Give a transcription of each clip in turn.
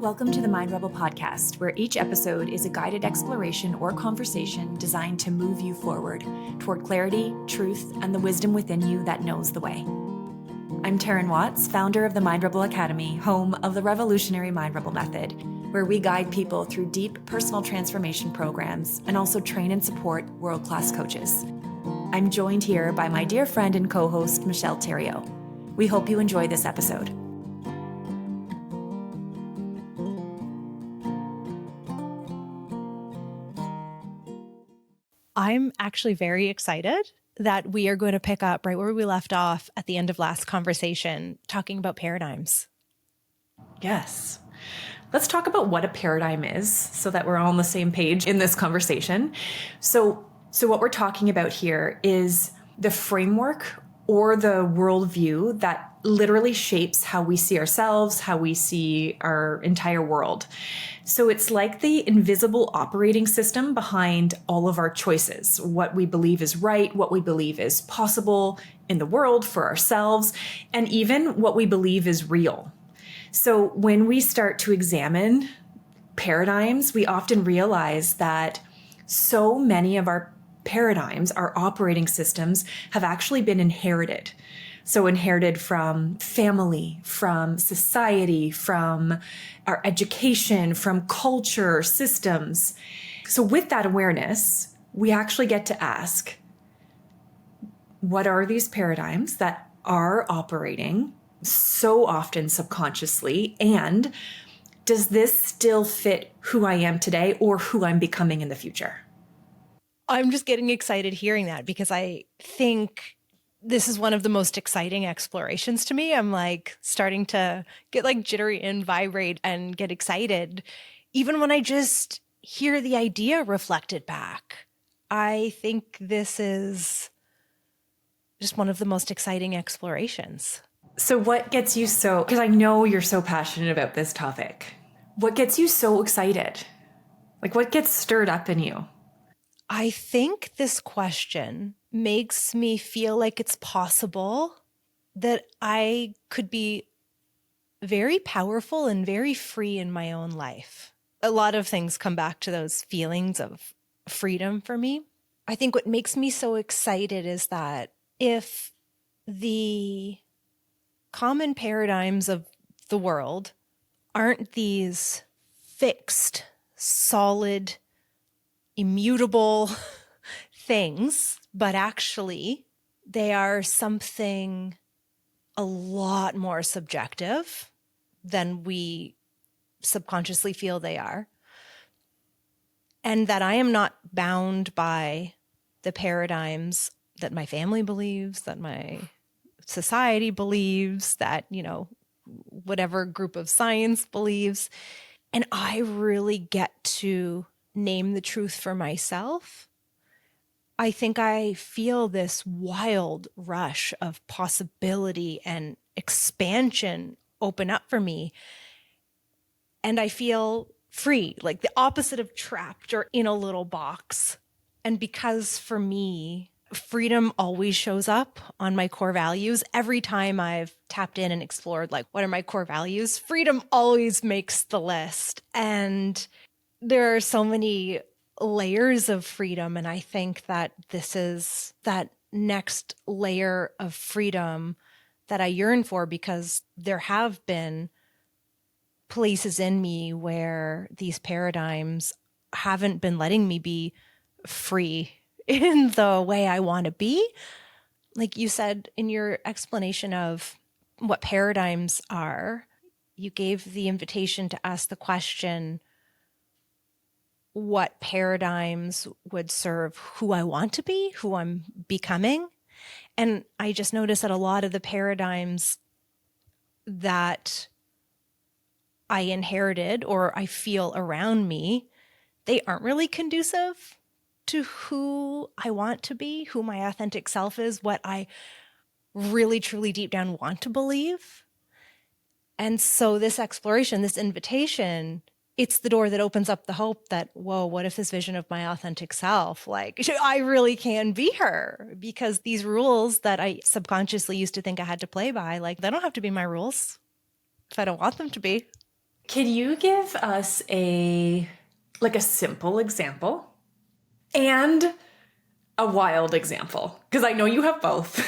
Welcome to the Mind Rebel podcast, where each episode is a guided exploration or conversation designed to move you forward toward clarity, truth, and the wisdom within you that knows the way. I'm Taryn Watts, founder of the Mind Rebel Academy, home of the revolutionary Mind Rebel method, where we guide people through deep personal transformation programs and also train and support world-class coaches. I'm joined here by my dear friend and co-host, Michelle. We hope you enjoy this episode. I'm actually very excited that we are going to pick up right where we left off at the end of last conversation, talking about paradigms. Yes. Let's talk about what a paradigm is so that we're all on the same page in this conversation. So what we're talking about here is the framework or the worldview that literally shapes how we see ourselves, how we see our entire world. So it's like the invisible operating system behind all of our choices, what we believe is right, what we believe is possible in the world for ourselves, and even what we believe is real. So when we start to examine paradigms, we often realize that so many of our paradigms, our operating systems, have actually been inherited. So inherited from family, from society, from our education, from culture, systems. So with that awareness, we actually get to ask, what are these paradigms that are operating so often subconsciously? And does this still fit who I am today or who I'm becoming in the future? I'm just getting excited hearing that because I think this is one of the most exciting explorations to me. I'm like starting to get like jittery and vibrate and get excited, even when I just hear the idea reflected back. I think this is just one of the most exciting explorations. So what gets you so, because I know you're so passionate about this topic, what gets you so excited? Like what gets stirred up in you? I think this question makes me feel like it's possible that I could be very powerful and very free in my own life. A lot of things come back to those feelings of freedom for me. I think what makes me so excited is that if the common paradigms of the world aren't these fixed, solid, immutable things, but actually they are something a lot more subjective than we subconsciously feel they are. And that I am not bound by the paradigms that my family believes, that my society believes, that, whatever group of science believes. And I really get to name the truth for myself. I think I feel this wild rush of possibility and expansion open up for me. And I feel free, like the opposite of trapped or in a little box. And because for me, freedom always shows up on my core values. Every time I've tapped in and explored, like, what are my core values? Freedom always makes the list. And there are so many layers of freedom. And I think that this is that next layer of freedom that I yearn for, because there have been places in me where these paradigms haven't been letting me be free in the way I want to be. Like you said in your explanation of what paradigms are, you gave the invitation to ask the question, what paradigms would serve who I want to be, who I'm becoming. And I just noticed that a lot of the paradigms that I inherited or I feel around me, they aren't really conducive to who I want to be, who my authentic self is, what I really, truly deep down want to believe. And so this exploration, this invitation, it's the door that opens up the hope that, whoa, what if this vision of my authentic self, like I really can be her? Because these rules that I subconsciously used to think I had to play by, like they don't have to be my rules if I don't want them to be. Can you give us a simple example and a wild example? Because I know you have both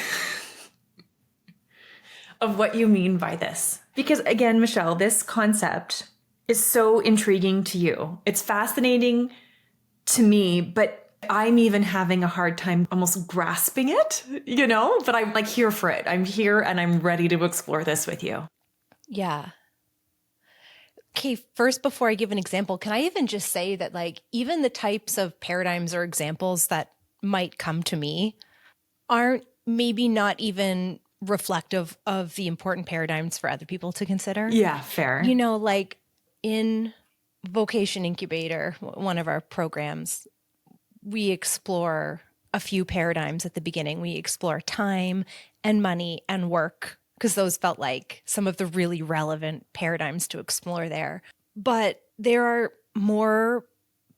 of what you mean by this. Because again, Michelle, this concept is so intriguing to you. It's fascinating to me, but I'm even having a hard time almost grasping it, but I'm like here for it. I'm here and I'm ready to explore this with you. Yeah. Okay, first, before I give an example, can I even just say that like even the types of paradigms or examples that might come to me aren't maybe not even reflective of the important paradigms for other people to consider? Yeah, fair. Like in Vocation Incubator, one of our programs, we explore a few paradigms at the beginning. We explore time and money and work, because those felt like some of the really relevant paradigms to explore there. But there are more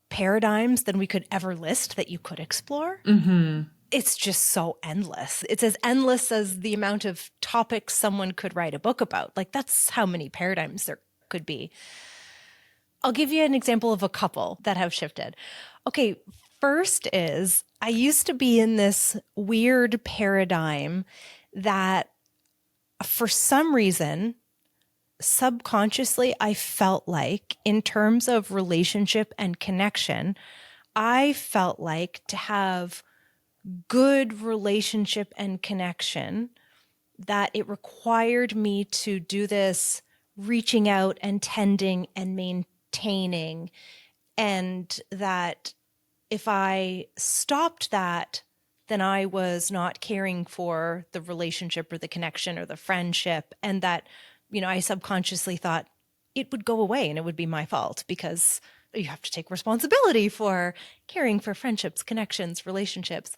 paradigms than we could ever list that you could explore. Mm-hmm. It's just so endless. It's as endless as the amount of topics someone could write a book about. Like, that's how many paradigms there could be. I'll give you an example of a couple that have shifted. Okay, first is I used to be in this weird paradigm that for some reason, subconsciously, I felt like in terms of relationship and connection, I felt like to have good relationship and connection, that it required me to do this reaching out and tending and maintaining, and that if I stopped that, then I was not caring for the relationship or the connection or the friendship. And that, I subconsciously thought it would go away and it would be my fault, because you have to take responsibility for caring for friendships, connections, relationships.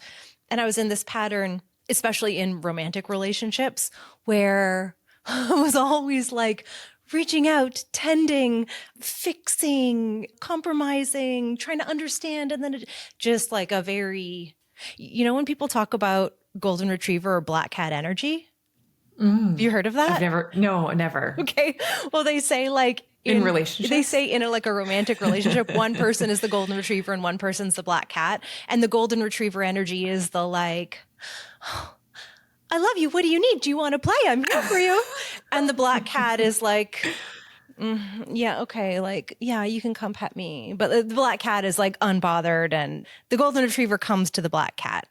And I was in this pattern, especially in romantic relationships, where I was always like reaching out, tending, fixing, compromising, trying to understand. And then just like a very, when people talk about golden retriever or black cat energy, have you heard of that? Never. Okay. Well, they say like in relationships, they say in a romantic relationship, one person is the golden retriever and one person's the black cat. And the golden retriever energy is the like, oh, I love you. What do you need? Do you want to play? I'm here for you. And the black cat is like, yeah, okay. Like, yeah, you can come pet me. But the black cat is like unbothered, and the golden retriever comes to the black cat.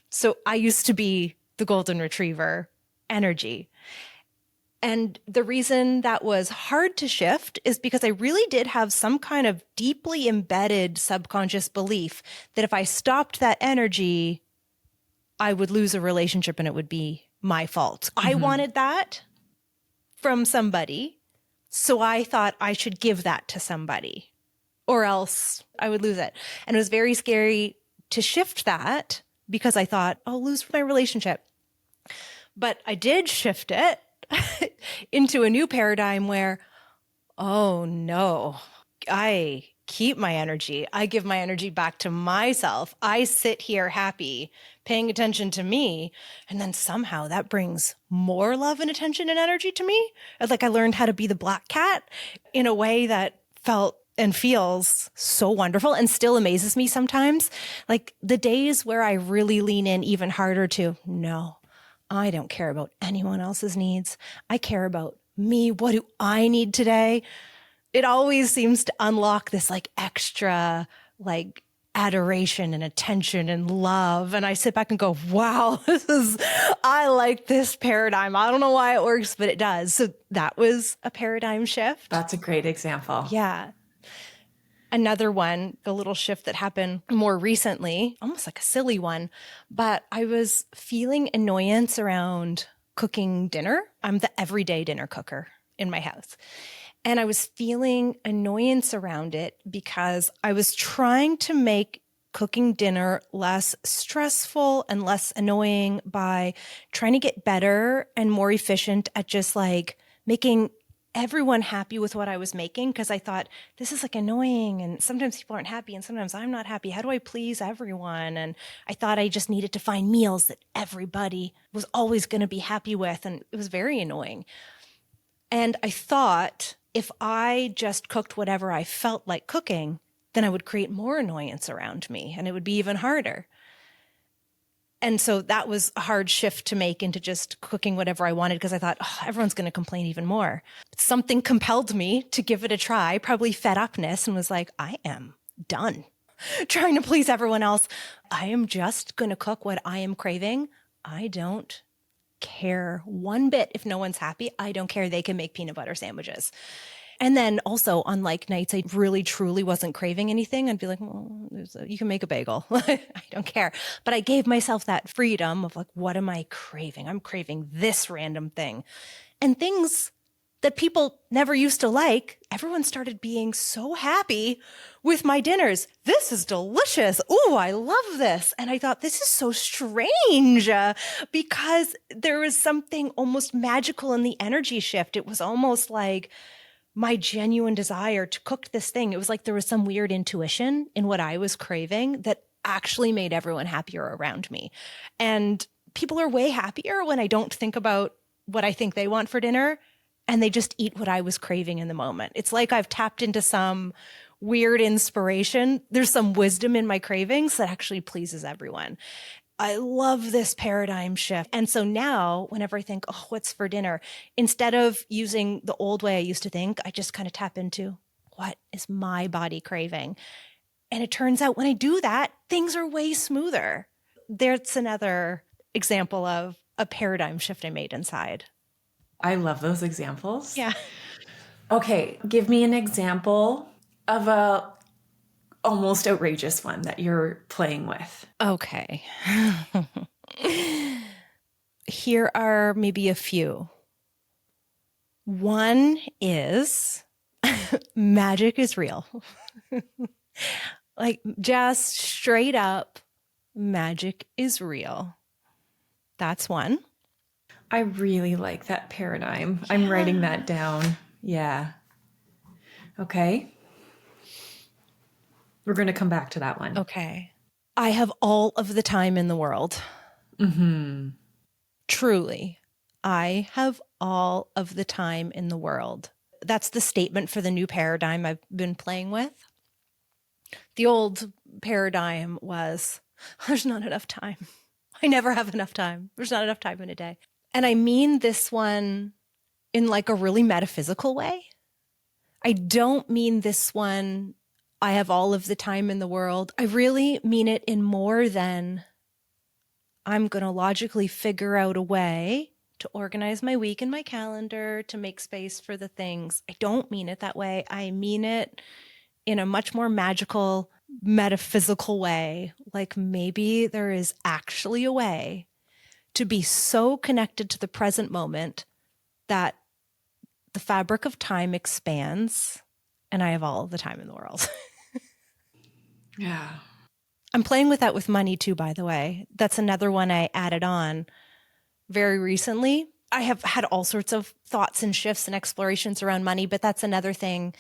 So I used to be the golden retriever energy. And the reason that was hard to shift is because I really did have some kind of deeply embedded subconscious belief that if I stopped that energy, I would lose a relationship and it would be my fault. Mm-hmm. I wanted that from somebody, so I thought I should give that to somebody or else I would lose it. And it was very scary to shift that because I thought I'll lose my relationship. But I did shift it into a new paradigm where, oh no, I keep my energy. I give my energy back to myself. I sit here happy, paying attention to me. And then somehow that brings more love and attention and energy to me. Like I learned how to be the black cat in a way that felt and feels so wonderful and still amazes me sometimes. Like the days where I really lean in even harder to, no, I don't care about anyone else's needs. I care about me. What do I need today? It always seems to unlock this like extra like adoration and attention and love. And I sit back and go, wow, I like this paradigm. I don't know why it works, but it does. So that was a paradigm shift. That's a great example. Yeah. Another one, a little shift that happened more recently, almost like a silly one, but I was feeling annoyance around cooking dinner. I'm the everyday dinner cooker in my house. And I was feeling annoyance around it because I was trying to make cooking dinner less stressful and less annoying by trying to get better and more efficient at just like making everyone happy with what I was making, because I thought this is like annoying and sometimes people aren't happy and sometimes I'm not happy. How do I please everyone? And I thought I just needed to find meals that everybody was always going to be happy with. And it was very annoying. And I thought if I just cooked whatever I felt like cooking, then I would create more annoyance around me and it would be even harder. And so that was a hard shift to make into just cooking whatever I wanted because I thought, oh, everyone's going to complain even more. But something compelled me to give it a try, probably fed upness, and was like, I am done trying to please everyone else. I am just going to cook what I am craving. I don't care one bit if no one's happy. I don't care. They can make peanut butter sandwiches. And then also on like nights I really truly wasn't craving anything, I'd be like, well, you can make a bagel. I don't care. But I gave myself that freedom of like, what am I craving? I'm craving this random thing. And things that people never used to like, everyone started being so happy with my dinners. This is delicious. Ooh, I love this. And I thought, this is so strange because there was something almost magical in the energy shift. It was almost like my genuine desire to cook this thing. It was like there was some weird intuition in what I was craving that actually made everyone happier around me. And people are way happier when I don't think about what I think they want for dinner and they just eat what I was craving in the moment. It's like I've tapped into some weird inspiration. There's some wisdom in my cravings that actually pleases everyone. I love this paradigm shift. And so now whenever I think, oh, what's for dinner? Instead of using the old way I used to think, I just kind of tap into what is my body craving? And it turns out when I do that, things are way smoother. There's another example of a paradigm shift I made inside. I love those examples. Yeah. Okay, give me an example of a almost outrageous one that you're playing with. Okay. Here are maybe a few. One is magic is real. Like just straight up, magic is real. That's one. I really like that paradigm. I'm writing that down. Yeah. Okay. We're going to come back to that one. Okay. I have all of the time in the world. Mm-hmm. Truly, I have all of the time in the world. That's the statement for the new paradigm I've been playing with. The old paradigm was, there's not enough time. I never have enough time. There's not enough time in a day. And I mean this one in like a really metaphysical way. I don't mean this one, I have all of the time in the world. I really mean it in more than I'm going to logically figure out a way to organize my week and my calendar to make space for the things. I don't mean it that way. I mean it in a much more magical, metaphysical way. Like maybe there is actually a way to be so connected to the present moment that the fabric of time expands and I have all the time in the world. Yeah. I'm playing with that with money too, by the way. That's another one I added on very recently. I have had all sorts of thoughts and shifts and explorations around money, but that's another thing.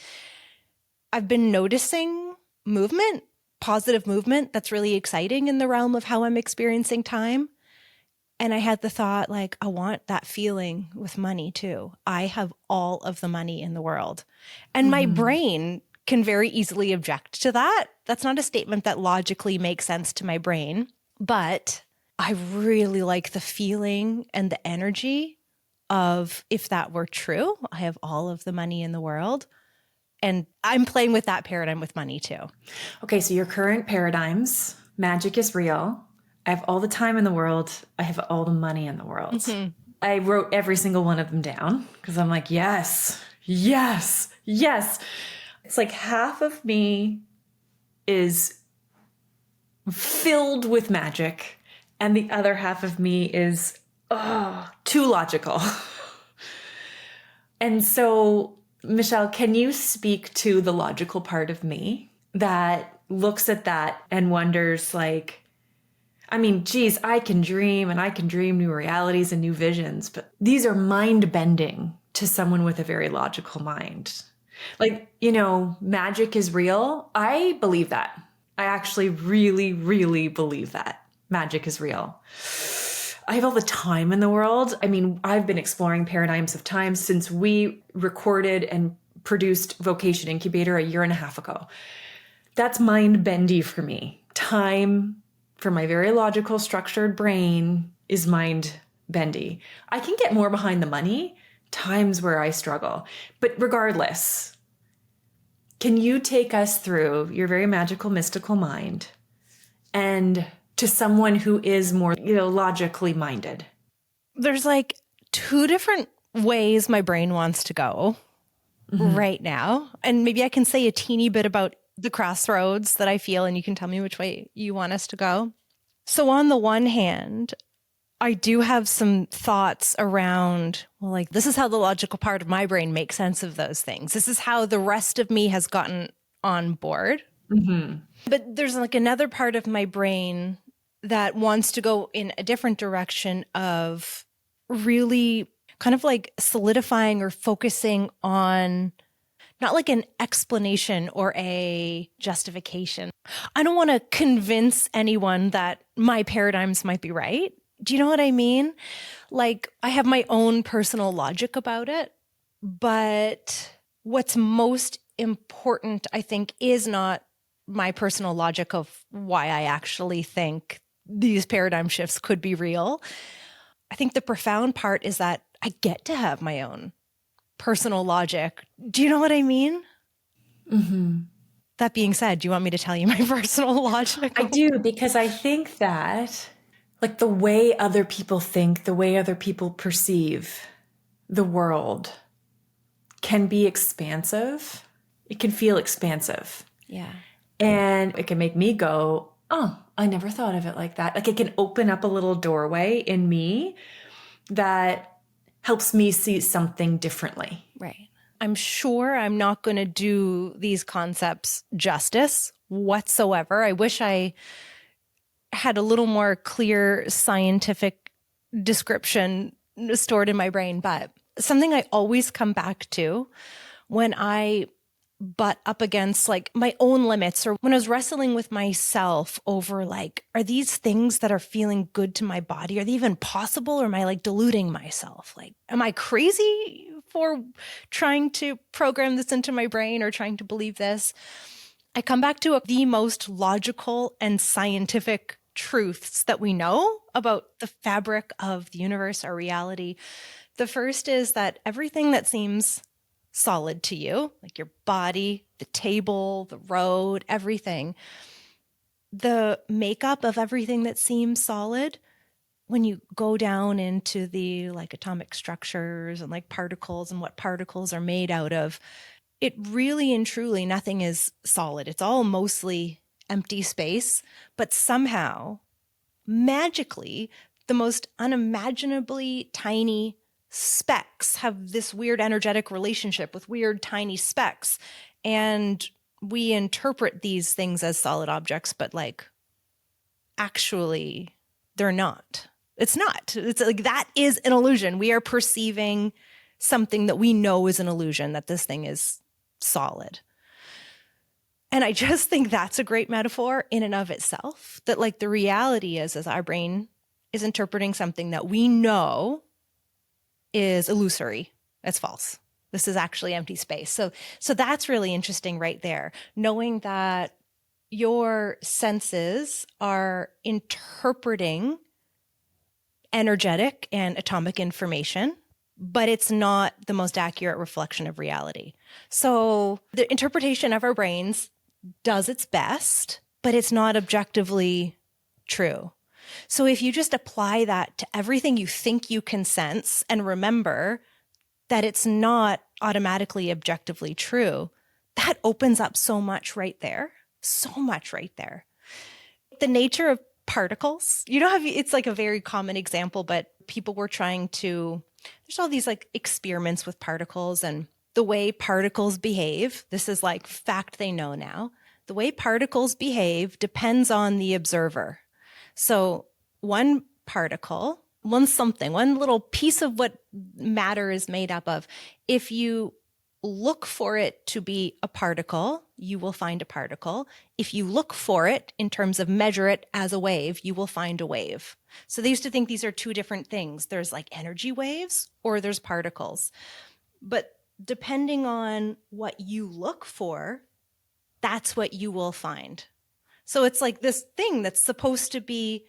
I've been noticing movement, positive movement that's really exciting in the realm of how I'm experiencing time. And I had the thought, like, I want that feeling with money too. I have all of the money in the world. And my brain can very easily object to that. That's not a statement that logically makes sense to my brain, but I really like the feeling and the energy of if that were true, I have all of the money in the world. And I'm playing with that paradigm with money too. Okay, so your current paradigms, magic is real. I have all the time in the world. I have all the money in the world. Mm-hmm. I wrote every single one of them down because I'm like, yes, yes, yes. It's like half of me is filled with magic and the other half of me is too logical. And so, Michelle, can you speak to the logical part of me that looks at that and wonders like, I mean, geez, I can dream and I can dream new realities and new visions, but these are mind-bending to someone with a very logical mind. Like, you know, magic is real. I believe that. I actually really, really believe that magic is real. I have all the time in the world. I mean, I've been exploring paradigms of time since we recorded and produced Vocation Incubator a year and a half ago. That's mind bendy for me. Time for my very logical, structured brain is mind bendy. I can get more behind the money, times where I struggle. But regardless, can you take us through your very magical, mystical mind and to someone who is more, logically minded? There's like two different ways my brain wants to go right now. And maybe I can say a teeny bit about the crossroads that I feel, and you can tell me which way you want us to go. So on the one hand, I do have some thoughts around, well, like, this is how the logical part of my brain makes sense of those things. This is how the rest of me has gotten on board. But there's like another part of my brain that wants to go in a different direction of really kind of like solidifying or focusing on not like an explanation or a justification. I don't want to convince anyone that my paradigms might be right. Do you know what I mean? Like, I have my own personal logic about it, but what's most important, I think, is not my personal logic of why I actually think these paradigm shifts could be real. I think the profound part is that I get to have my own personal logic. Do you know what I mean? That being said, do you want me to tell you my personal logic? I do, because I think that, like, the way other people think, the way other people perceive the world can be expansive. It can feel expansive. Yeah. And it can make me go, oh, I never thought of it like that. Like, it can open up a little doorway in me that helps me see something differently. Right. I'm sure I'm not going to do these concepts justice whatsoever. I wish I had a little more clear scientific description stored in my brain, but something I always come back to when I butt up against like my own limits, or when I was wrestling with myself over like, are these things that are feeling good to my body? Are they even possible? Or am I like deluding myself? Like, am I crazy for trying to program this into my brain or trying to believe this? I come back to the most logical and scientific truths that we know about the fabric of the universe, our reality. The first is that everything that seems solid to you, like your body, the table, the road, everything, the makeup of everything that seems solid, when you go down into the like atomic structures and like particles and what particles are made out of, it really and truly, nothing is solid. It's all mostly empty space, but somehow, magically, the most unimaginably tiny specks have this weird energetic relationship with weird tiny specks. And we interpret these things as solid objects, but like, actually, they're not. It's not. It's like, that is an illusion. We are perceiving something that we know is an illusion, that this thing is solid. And I just think that's a great metaphor in and of itself, that like the reality is our brain is interpreting something that we know is illusory. It's false. This is actually empty space. So that's really interesting right there, knowing that your senses are interpreting energetic and atomic information, but it's not the most accurate reflection of reality. So the interpretation of our brains does its best, but it's not objectively true. So if you just apply that to everything you think you can sense and remember that it's not automatically objectively true, that opens up so much right there. So much right there. The nature of particles, it's like a very common example, but people were trying to, there's all these like experiments with particles and the way particles behave. This is like fact they know now. The way particles behave depends on the observer. So one particle, one little piece of what matter is made up of, if you look for it to be a particle, you will find a particle. If you look for it in terms of measure it as a wave, you will find a wave. So they used to think these are two different things. There's like energy waves or there's particles. But depending on what you look for, that's what you will find. So it's like this thing that's supposed to be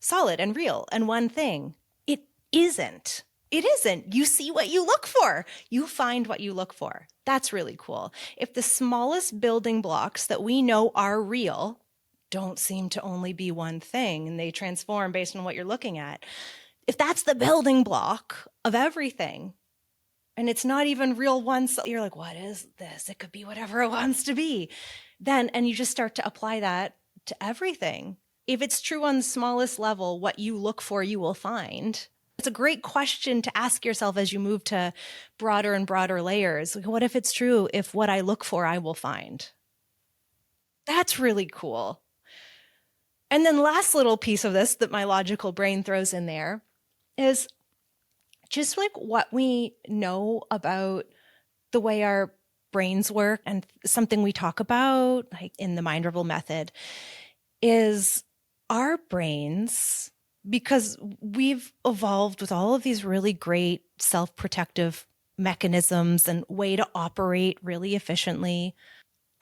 solid and real and one thing. It isn't. It isn't. You see what you look for. You find what you look for. That's really cool. If the smallest building blocks that we know are real don't seem to only be one thing and they transform based on what you're looking at, if that's the building block of everything, and it's not even real once, you're like, what is this? It could be whatever it wants to be. Then, and you just start to apply that to everything. If it's true on the smallest level, what you look for, you will find. It's a great question to ask yourself as you move to broader and broader layers. Like, what if it's true? If what I look for, I will find. That's really cool. And then last little piece of this that my logical brain throws in there is just like what we know about the way our brains work, and something we talk about like in the Mind Rebel method is our brains, because we've evolved with all of these really great self-protective mechanisms and way to operate really efficiently,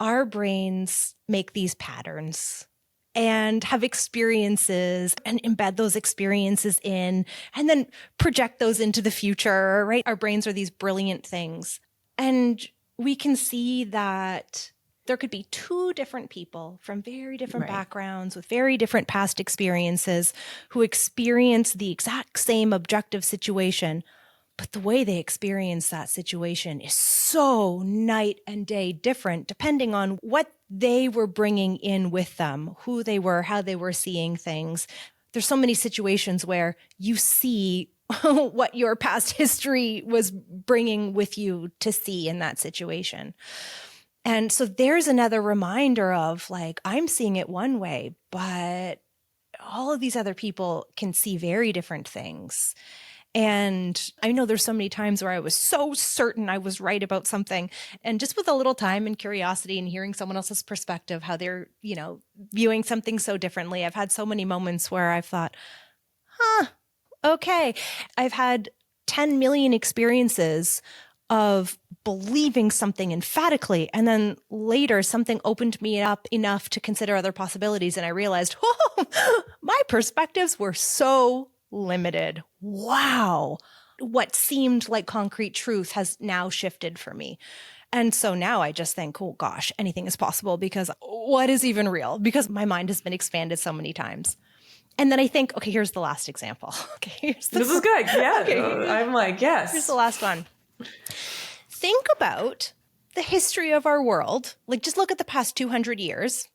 our brains make these patterns and have experiences and embed those experiences in and then project those into the future, right? Our brains are these brilliant things. And we can see that there could be two different people from very different backgrounds with very different past experiences who experience the exact same objective situation, but the way they experience that situation is so night and day different depending on what they were bringing in with them, who they were, how they were seeing things. There's so many situations where you see what your past history was bringing with you to see in that situation. And so there's another reminder of like, I'm seeing it one way, but all of these other people can see very different things. And I know there's so many times where I was so certain I was right about something. And just with a little time and curiosity and hearing someone else's perspective, how they're, viewing something so differently. I've had so many moments where I've thought, okay. I've had 10 million experiences of believing something emphatically. And then later something opened me up enough to consider other possibilities. And I realized, my perspectives were so limited. Wow. What seemed like concrete truth has now shifted for me. And so now I just think, oh gosh, anything is possible, because what is even real? Because my mind has been expanded so many times. And then I think, okay, here's the last example. This is good. Yeah. Okay. I'm like, yes. Here's the last one. Think about the history of our world. Like, just look at the past 200 years.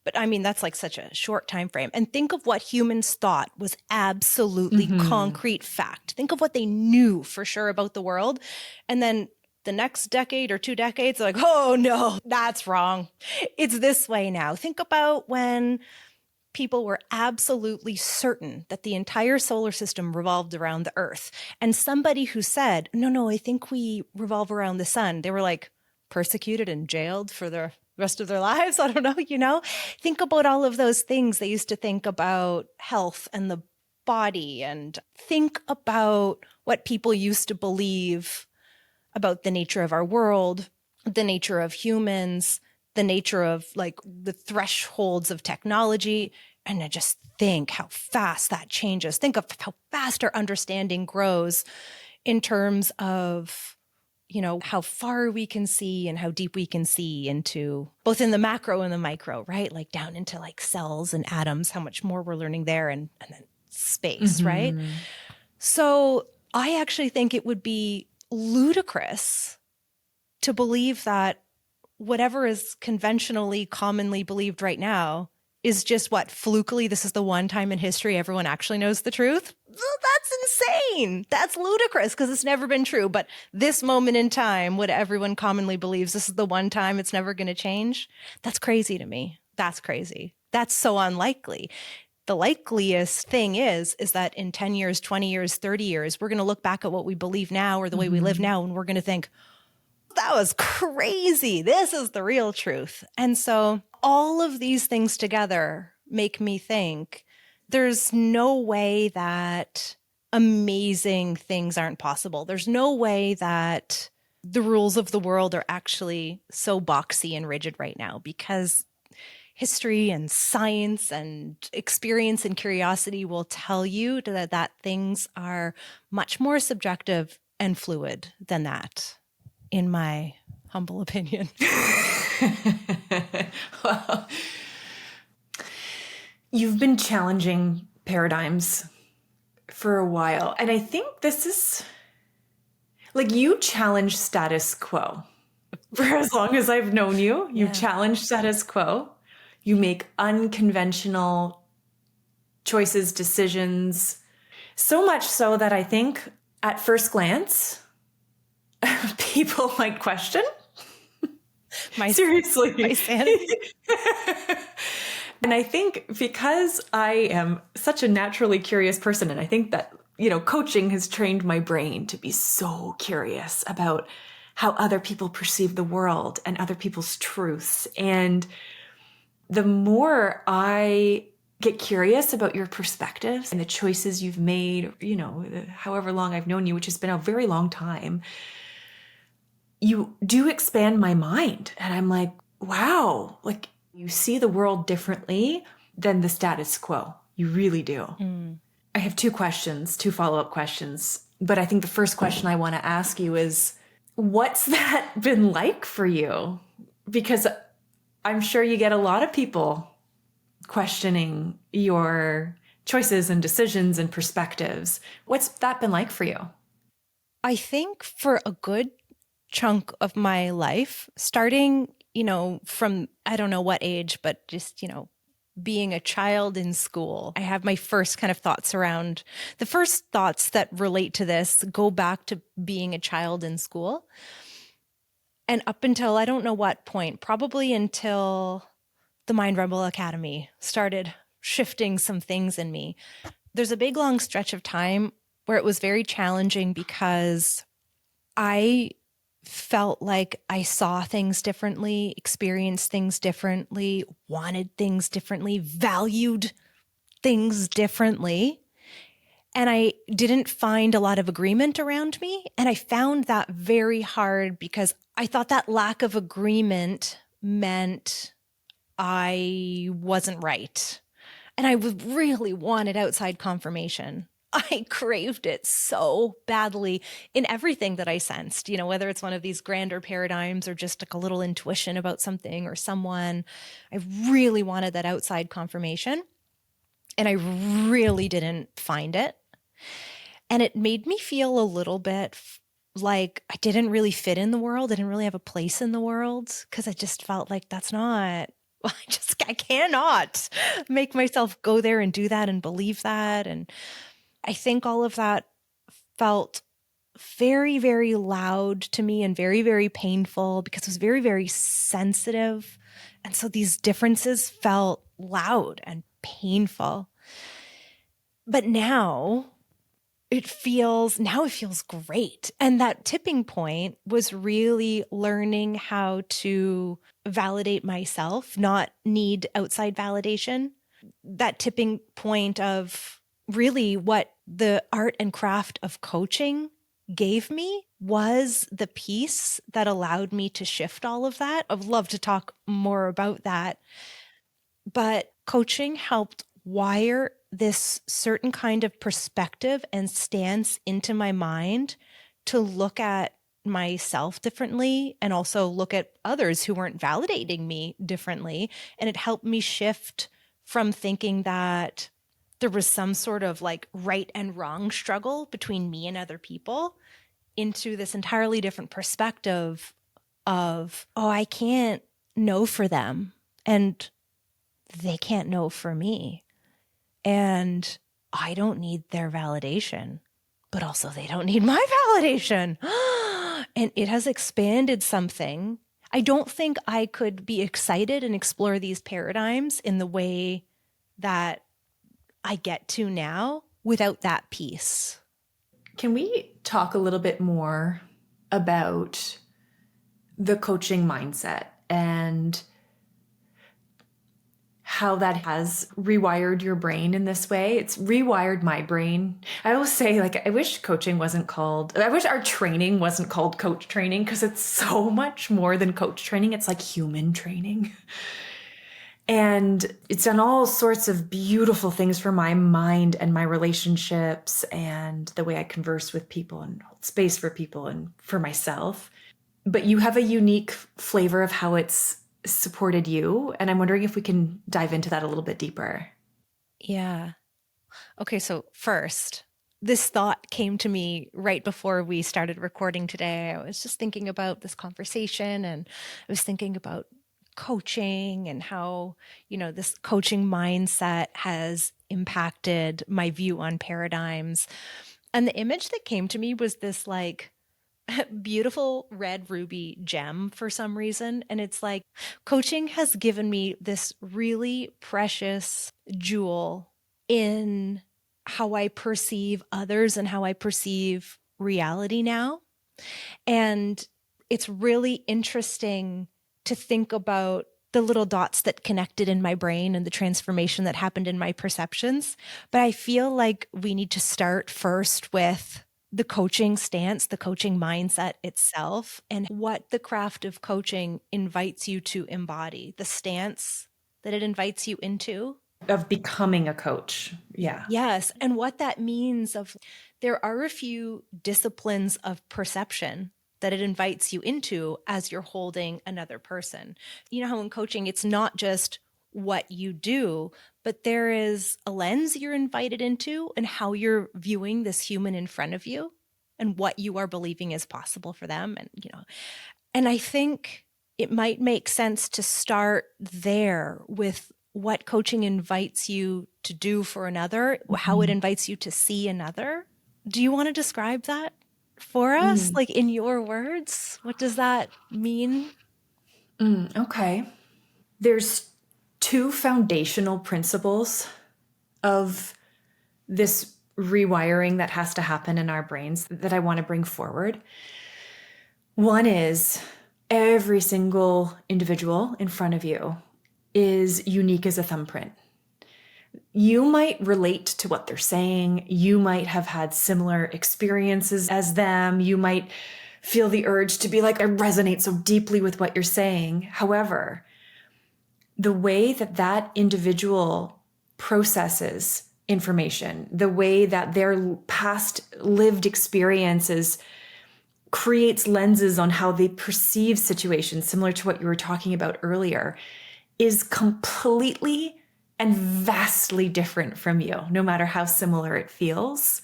But I mean, that's like such a short time frame. And think of what humans thought was absolutely concrete fact. Think of what they knew for sure about the world. And then the next decade or 2 decades, they're like, oh no, that's wrong. It's this way now. Think about when people were absolutely certain that the entire solar system revolved around the Earth. And somebody who said, no, I think we revolve around the sun, they were like persecuted and jailed for the rest of their lives. I don't know, Think about all of those things. They used to think about health and the body, and think about what people used to believe about the nature of our world, the nature of humans, the nature of like the thresholds of technology. And I just think how fast that changes. Think of how fast our understanding grows in terms of, how far we can see and how deep we can see into both in the macro and the micro, right? Like down into like cells and atoms, how much more we're learning there, and then space, right? So I actually think it would be ludicrous to believe that whatever is conventionally commonly believed right now is just what, flukily, this is the one time in history everyone actually knows the truth. That's insane. That's ludicrous, because it's never been true. But this moment in time, what everyone commonly believes, this is the one time, it's never going to change. That's crazy to me. That's crazy. That's so unlikely. The likeliest thing is that in 10 years, 20 years, 30 years, we're going to look back at what we believe now or the way we live now, and we're going to think, that was crazy. This is the real truth. And so all of these things together make me think there's no way that amazing things aren't possible. There's no way that the rules of the world are actually so boxy and rigid right now, because history and science and experience and curiosity will tell you that things are much more subjective and fluid than that, in my humble opinion. Well, you've been challenging paradigms for a while. And I think this is like, you challenge status quo. For as long as I've known you, you've challenged status quo. You make unconventional choices, decisions, so much so that I think at first glance, people might question. Seriously. My sanity. And I think because I am such a naturally curious person, and I think that, coaching has trained my brain to be so curious about how other people perceive the world and other people's truths. And the more I get curious about your perspectives and the choices you've made, however long I've known you, which has been a very long time, you do expand my mind. And I'm like, wow, like, you see the world differently than the status quo. You really do. I have two follow-up questions. But I think the first question I want to ask you is, what's that been like for you? Because I'm sure you get a lot of people questioning your choices and decisions and perspectives. What's that been like for you? I think for a good chunk of my life, starting, from I don't know what age, but just, being a child in school, I have my first kind of thoughts around the first thoughts that relate to this go back to being a child in school. And up until I don't know what point, probably until the Mind Rebel Academy started shifting some things in me. There's a big long stretch of time where it was very challenging because I felt like I saw things differently, experienced things differently, wanted things differently, valued things differently. And I didn't find a lot of agreement around me. And I found that very hard because I thought that lack of agreement meant I wasn't right. And I really wanted outside confirmation. I craved it so badly in everything that I sensed, whether it's one of these grander paradigms or just like a little intuition about something or someone. I really wanted that outside confirmation, and I really didn't find it. And it made me feel a little bit like I didn't really fit in the world. I didn't really have a place in the world because I just felt like that's not, I cannot make myself go there and do that and believe that. And I think all of that felt very, very loud to me and very, very painful because it was very, very sensitive. And so these differences felt loud and painful. But now it feels great. And that tipping point was really learning how to validate myself, not need outside validation. That tipping point of really what the art and craft of coaching gave me was the piece that allowed me to shift all of that. I'd love to talk more about that. But coaching helped wire this certain kind of perspective and stance into my mind to look at myself differently and also look at others who weren't validating me differently. And it helped me shift from thinking that there was some sort of like right and wrong struggle between me and other people into this entirely different perspective of, oh, I can't know for them and they can't know for me. And I don't need their validation, but also they don't need my validation. And it has expanded something. I don't think I could be excited and explore these paradigms in the way that I get to now without that piece. Can we talk a little bit more about the coaching mindset and how that has rewired your brain in this way. It's rewired my brain. I always say, like, I wish our training wasn't called coach training, because it's so much more than coach training. It's like human training. And it's done all sorts of beautiful things for my mind and my relationships and the way I converse with people and hold space for people and for myself. But you have a unique flavor of how it's supported you. And I'm wondering if we can dive into that a little bit deeper. Yeah. Okay, so first, this thought came to me right before we started recording today. I was just thinking about this conversation, and I was thinking about coaching and how, this coaching mindset has impacted my view on paradigms. And the image that came to me was this like beautiful red ruby gem for some reason. And it's like coaching has given me this really precious jewel in how I perceive others and how I perceive reality now. And it's really interesting to think about the little dots that connected in my brain and the transformation that happened in my perceptions. But I feel like we need to start first with the coaching stance, the coaching mindset itself, and what the craft of coaching invites you to embody, the stance that it invites you into. Of becoming a coach. Yeah. Yes. And what that means of there are a few disciplines of perception that it invites you into as you're holding another person. You know how in coaching, it's not just what you do, but there is a lens you're invited into and how you're viewing this human in front of you and what you are believing is possible for them. And I think it might make sense to start there with what coaching invites you to do for another, how it invites you to see another. Do you want to describe that for us? Like in your words, what does that mean? Okay. There's two foundational principles of this rewiring that has to happen in our brains that I want to bring forward. One is every single individual in front of you is unique as a thumbprint. You might relate to what they're saying. You might have had similar experiences as them. You might feel the urge to be like, I resonate so deeply with what you're saying. However, the way that that individual processes information, the way that their past lived experiences creates lenses on how they perceive situations, similar to what you were talking about earlier, is completely and vastly different from you, no matter how similar it feels.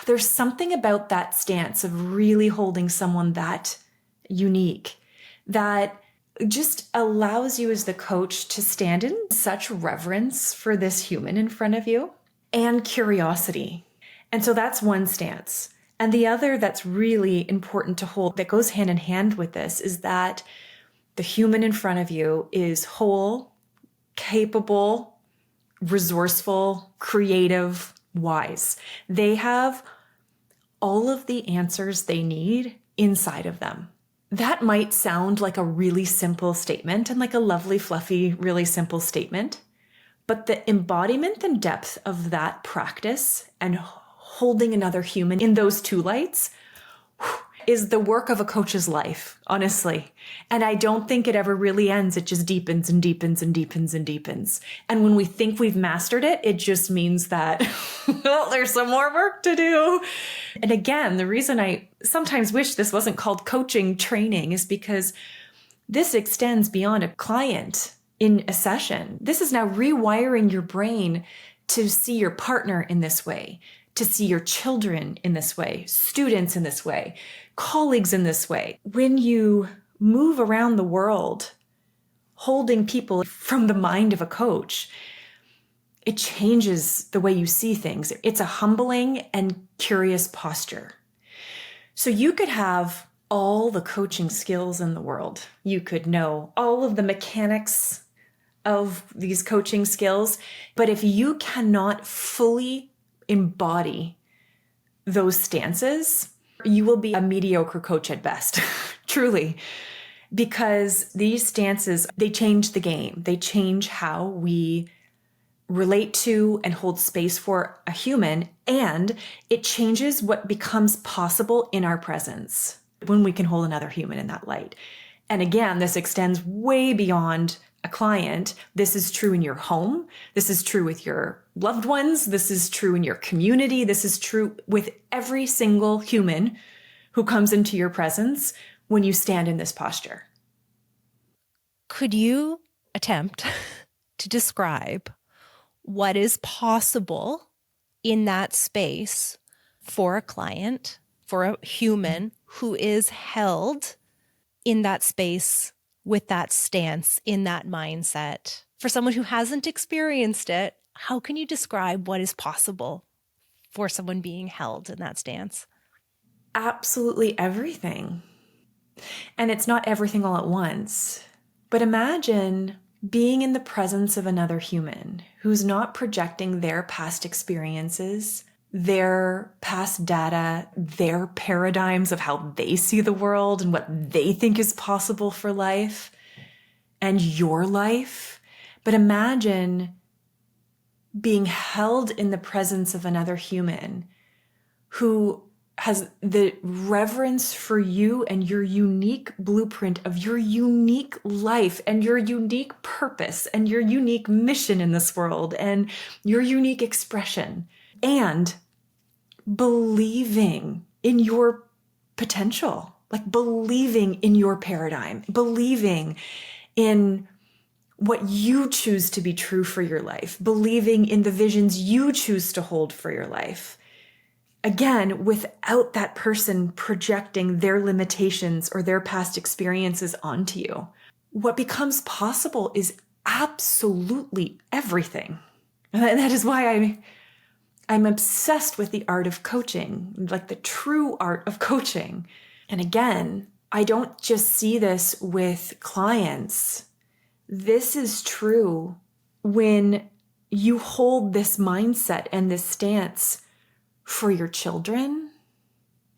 There's something about that stance of really holding someone that unique that just allows you as the coach to stand in such reverence for this human in front of you and curiosity. And so that's one stance. And the other that's really important to hold that goes hand in hand with this is that the human in front of you is whole, capable, resourceful, creative, wise. They have all of the answers they need inside of them. That might sound like a really simple statement and like a lovely, fluffy, really simple statement. But the embodiment and depth of that practice and holding another human in those two lights is the work of a coach's life, honestly. And I don't think it ever really ends. It just deepens and deepens and deepens and deepens. And when we think we've mastered it, it just means that well, there's some more work to do. And again, the reason I sometimes wish this wasn't called coaching training is because this extends beyond a client in a session. This is now rewiring your brain to see your partner in this way, to see your children in this way, students in this way, colleagues in this way. When you move around the world, holding people from the mind of a coach, it changes the way you see things. It's a humbling and curious posture. So you could have all the coaching skills in the world. You could know all of the mechanics of these coaching skills, but if you cannot fully embody those stances, you will be a mediocre coach at best, truly. because these stances, they change the game. They change how we relate to and hold space for a human, and it changes what becomes possible in our presence when we can hold another human in that light. And again, this extends way beyond a client. This is true in your home. This is true with your loved ones. This is true in your community. This is true with every single human who comes into your presence when you stand in this posture. Could you attempt to describe what is possible in that space for a client, for a human who is held in that space with that stance, in that mindset? For someone who hasn't experienced it, how can you describe what is possible for someone being held in that stance? Absolutely everything. And it's not everything all at once. But imagine being in the presence of another human who's not projecting their past experiences, their past data, their paradigms of how they see the world and what they think is possible for life and your life. But imagine being held in the presence of another human who has the reverence for you and your unique blueprint of your unique life and your unique purpose and your unique mission in this world and your unique expression, and believing in your potential, like believing in your paradigm, believing in what you choose to be true for your life, believing in the visions you choose to hold for your life. Again, without that person projecting their limitations or their past experiences onto you. What becomes possible is absolutely everything. And that is why I'm obsessed with the art of coaching, like the true art of coaching. And again, I don't just see this with clients. This is true when you hold this mindset and this stance for your children,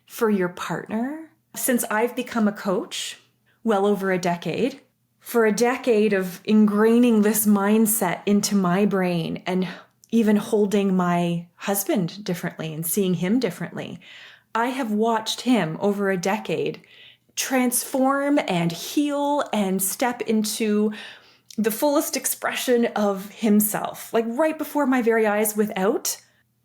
for your partner. Since I've become a coach, well over a decade, for a decade of ingraining this mindset into my brain and even holding my husband differently and seeing him differently, I have watched him over a decade transform and heal and step into the fullest expression of himself, like right before my very eyes, without,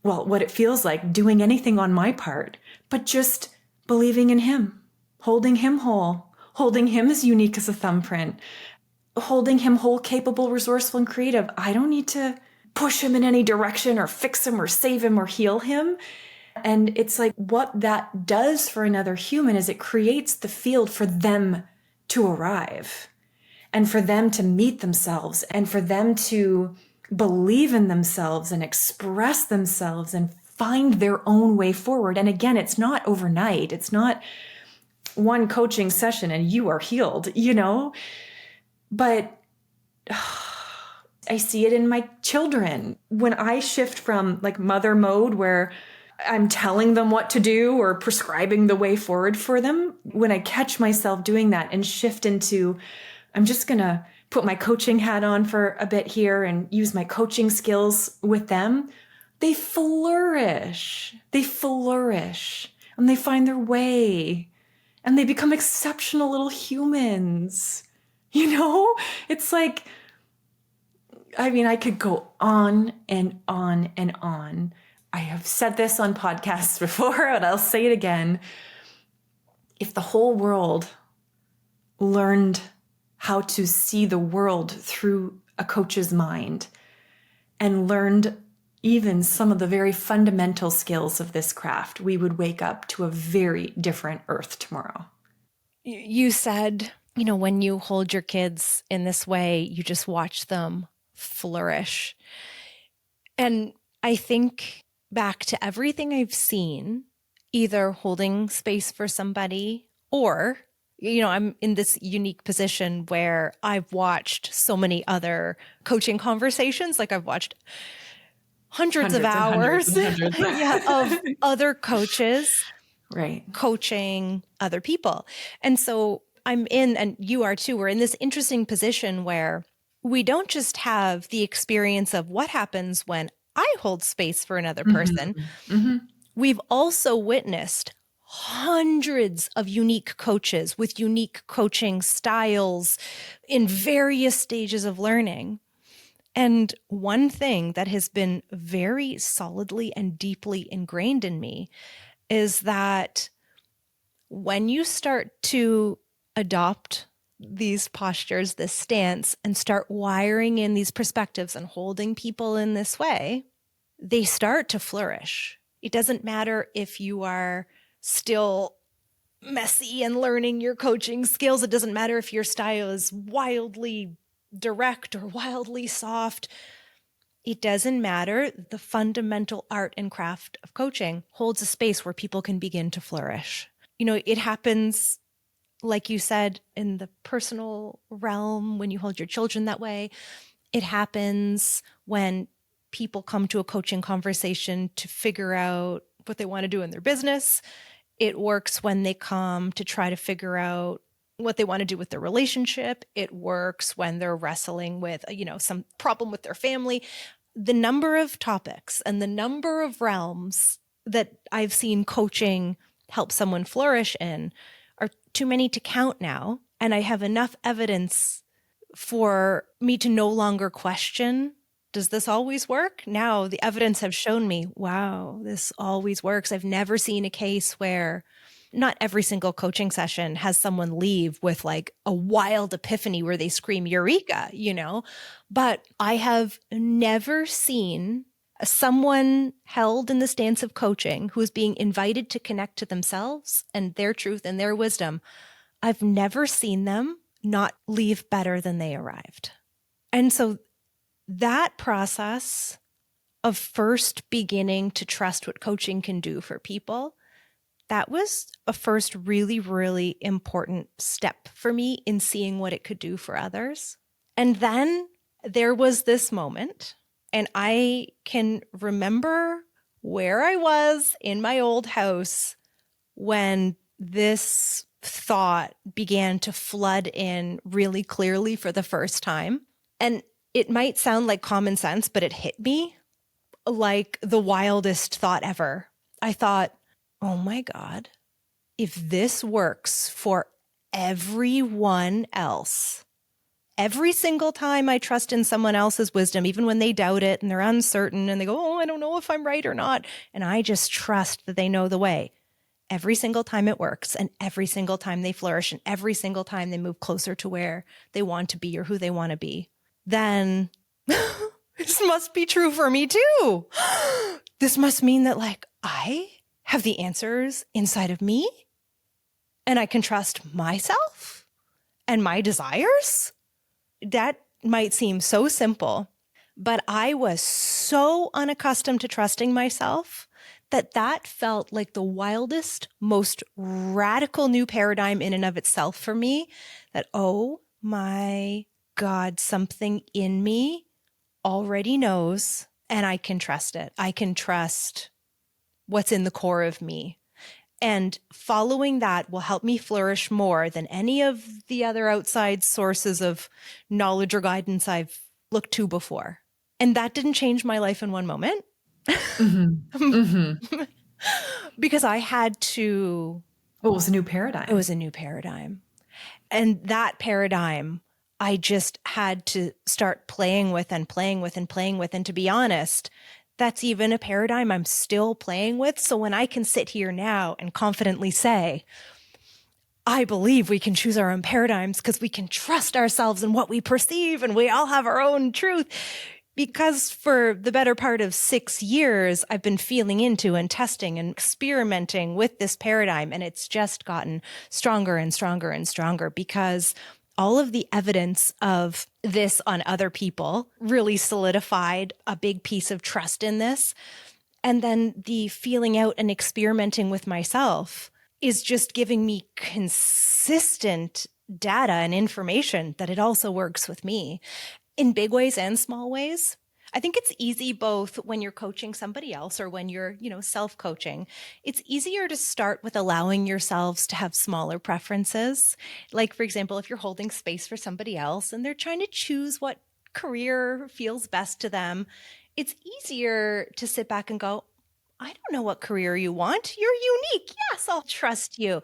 well, what it feels like doing anything on my part, but just believing in him, holding him whole, holding him as unique as a thumbprint, holding him whole, capable, resourceful, and creative. I don't need to push him in any direction or fix him or save him or heal him. And it's like what that does for another human is it creates the field for them to arrive and for them to meet themselves and for them to believe in themselves and express themselves and find their own way forward. And again, it's not overnight. It's not one coaching session and you are healed, but I see it in my children. When I shift from like mother mode where I'm telling them what to do or prescribing the way forward for them, when I catch myself doing that and shift into, I'm just going to put my coaching hat on for a bit here and use my coaching skills with them, they flourish. They flourish and they find their way and they become exceptional little humans. It's like, I could go on and on and on. I have said this on podcasts before, and I'll say it again. If the whole world learned how to see the world through a coach's mind and learned even some of the very fundamental skills of this craft, we would wake up to a very different earth tomorrow. You said, when you hold your kids in this way, you just watch them flourish. And I think back to everything I've seen, either holding space for somebody or I'm in this unique position where I've watched so many other coaching conversations. Like I've watched hundreds of hours of other coaches right, coaching other people. And so I'm in, and you are too, we're in this interesting position where we don't just have the experience of what happens when I hold space for another person. We've also witnessed hundreds of unique coaches with unique coaching styles in various stages of learning. And one thing that has been very solidly and deeply ingrained in me is that when you start to adopt these postures, this stance, and start wiring in these perspectives and holding people in this way, they start to flourish. It doesn't matter if you are still messy and learning your coaching skills. It doesn't matter if your style is wildly direct or wildly soft. It doesn't matter. The fundamental art and craft of coaching holds a space where people can begin to flourish. You know, it happens, like you said, in the personal realm when you hold your children that way. It happens when people come to a coaching conversation to figure out what they want to do in their business. It works when they come to try to figure out what they want to do with their relationship. It works when they're wrestling with, some problem with their family. The number of topics and the number of realms that I've seen coaching help someone flourish in are too many to count now. And I have enough evidence for me to no longer question, does this always work? Now the evidence have shown me, wow, this always works. I've never seen a case where not every single coaching session has someone leave with like a wild epiphany where they scream eureka, but I have never seen someone held in the stance of coaching who is being invited to connect to themselves and their truth and their wisdom. I've never seen them not leave better than they arrived. And so that process of first beginning to trust what coaching can do for people, that was a first really, really important step for me in seeing what it could do for others. And then there was this moment, and I can remember where I was in my old house when this thought began to flood in really clearly for the first time. And it might sound like common sense, but it hit me like the wildest thought ever. I thought, oh my God, if this works for everyone else, every single time I trust in someone else's wisdom, even when they doubt it and they're uncertain and they go, oh, I don't know if I'm right or not. And I just trust that they know the way. Every single time it works, and every single time they flourish, and every single time they move closer to where they want to be or who they want to be, then this must be true for me too. This must mean that I have the answers inside of me, and I can trust myself and my desires. That might seem so simple, but I was so unaccustomed to trusting myself that felt like the wildest, most radical new paradigm in and of itself for me, that, oh my God, something in me already knows, and I can trust it. I can trust what's in the core of me. And following that will help me flourish more than any of the other outside sources of knowledge or guidance I've looked to before. And that didn't change my life in one moment. Because I had to. Well, it was a new paradigm. It was a new paradigm. And that paradigm, I just had to start playing with and playing with and playing with. And to be honest, that's even a paradigm I'm still playing with. So when I can sit here now and confidently say, I believe we can choose our own paradigms because we can trust ourselves in what we perceive, and we all have our own truth. Because for the better part of 6 years, I've been feeling into and testing and experimenting with this paradigm, and it's just gotten stronger and stronger and stronger because all of the evidence of this on other people really solidified a big piece of trust in this. And then the feeling out and experimenting with myself is just giving me consistent data and information that it also works with me in big ways and small ways. I think it's easy both when you're coaching somebody else or when you're, self-coaching. It's easier to start with allowing yourselves to have smaller preferences. Like, for example, if you're holding space for somebody else and they're trying to choose what career feels best to them, it's easier to sit back and go, I don't know what career you want. You're unique. Yes, I'll trust you.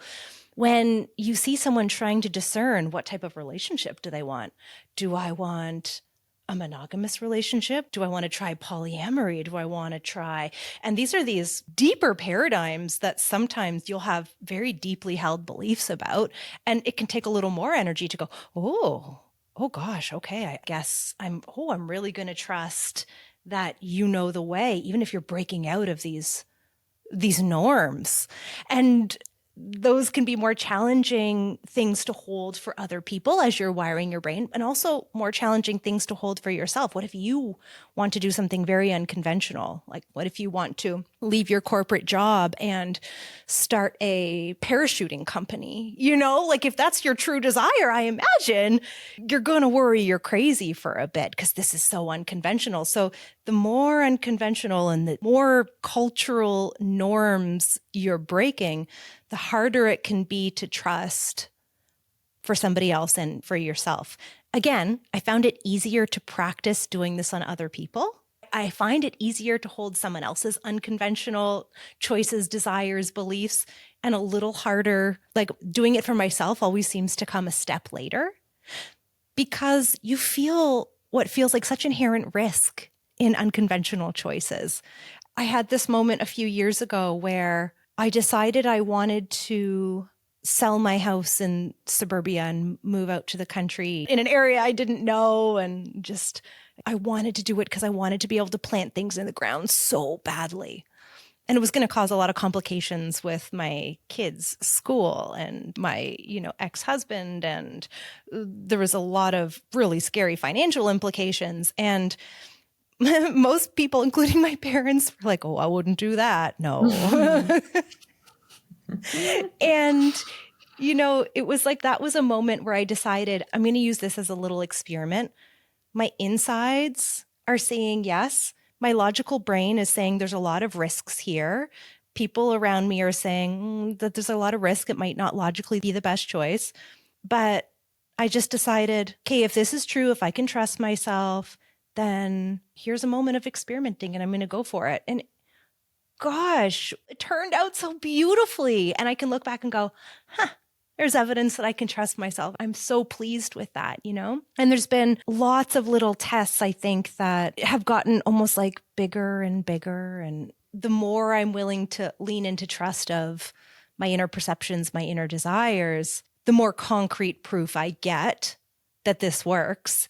When you see someone trying to discern what type of relationship do they want? Do I want a monogamous relationship? Do I want to try polyamory? Do I want to try? And these are these deeper paradigms that sometimes you'll have very deeply held beliefs about. And it can take a little more energy to go, oh gosh, okay, I guess I'm really going to trust that you know the way, even if you're breaking out of these norms. And those can be more challenging things to hold for other people as you're wiring your brain, and also more challenging things to hold for yourself. What if you want to do something very unconventional? Like, what if you want to leave your corporate job and start a parachuting company? Like if that's your true desire, I imagine you're going to worry you're crazy for a bit because this is so unconventional. So the more unconventional and the more cultural norms you're breaking, the harder it can be to trust for somebody else and for yourself. Again, I found it easier to practice doing this on other people. I find it easier to hold someone else's unconventional choices, desires, beliefs, and a little harder, like doing it for myself always seems to come a step later because you feel what feels like such inherent risk in unconventional choices. I had this moment a few years ago where I decided I wanted to sell my house in suburbia and move out to the country in an area I didn't know. And just, I wanted to do it because I wanted to be able to plant things in the ground so badly. And it was going to cause a lot of complications with my kids' school and my, ex-husband. And there was a lot of really scary financial implications. And most people, including my parents, were like, oh, I wouldn't do that. No. And, it was like that was a moment where I decided I'm going to use this as a little experiment. My insides are saying yes. My logical brain is saying there's a lot of risks here. People around me are saying that there's a lot of risk. It might not logically be the best choice. But I just decided, okay, if this is true, if I can trust myself, then here's a moment of experimenting and I'm going to go for it. And gosh, it turned out so beautifully. And I can look back and go, there's evidence that I can trust myself. I'm so pleased with that, And there's been lots of little tests, I think, that have gotten almost like bigger and bigger. And the more I'm willing to lean into trust of my inner perceptions, my inner desires, the more concrete proof I get that this works,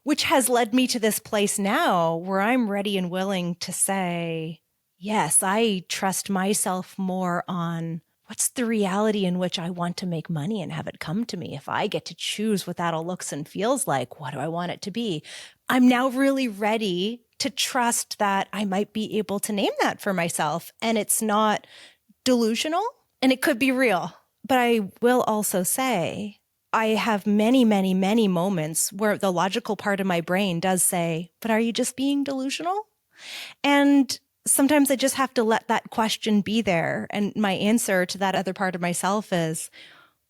which has led me to this place now where I'm ready and willing to say, yes, I trust myself more on what's the reality in which I want to make money and have it come to me. If I get to choose what that all looks and feels like, what do I want it to be? I'm now really ready to trust that I might be able to name that for myself. And it's not delusional and it could be real. But I will also say, I have many, many, many moments where the logical part of my brain does say, but are you just being delusional? And sometimes I just have to let that question be there. And my answer to that other part of myself is,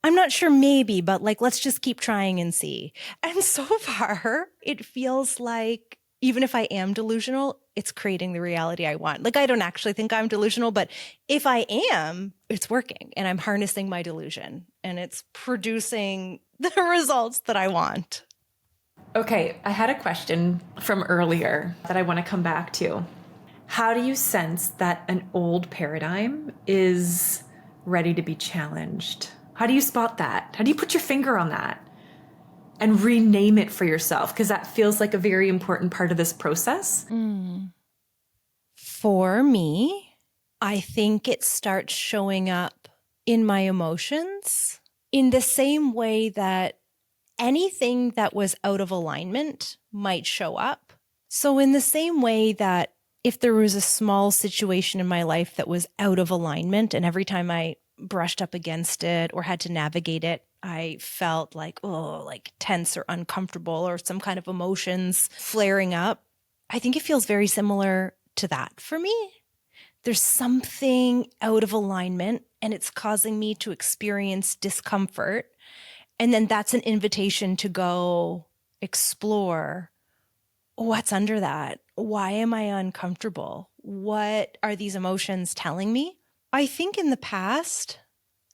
I'm not sure, maybe, but let's just keep trying and see. And so far, it feels like even if I am delusional, it's creating the reality I want. I don't actually think I'm delusional, but if I am, it's working and I'm harnessing my delusion and it's producing the results that I want. Okay, I had a question from earlier that I want to come back to. How do you sense that an old paradigm is ready to be challenged? How do you spot that? How do you put your finger on that and rename it for yourself? Because that feels like a very important part of this process. For me, I think it starts showing up in my emotions in the same way that anything that was out of alignment might show up. So in the same way that if there was a small situation in my life that was out of alignment and every time I brushed up against it or had to navigate it, I felt like tense or uncomfortable or some kind of emotions flaring up. I think it feels very similar to that for me. There's something out of alignment and it's causing me to experience discomfort. And then that's an invitation to go explore what's under that. Why am I uncomfortable? What are these emotions telling me? I think in the past,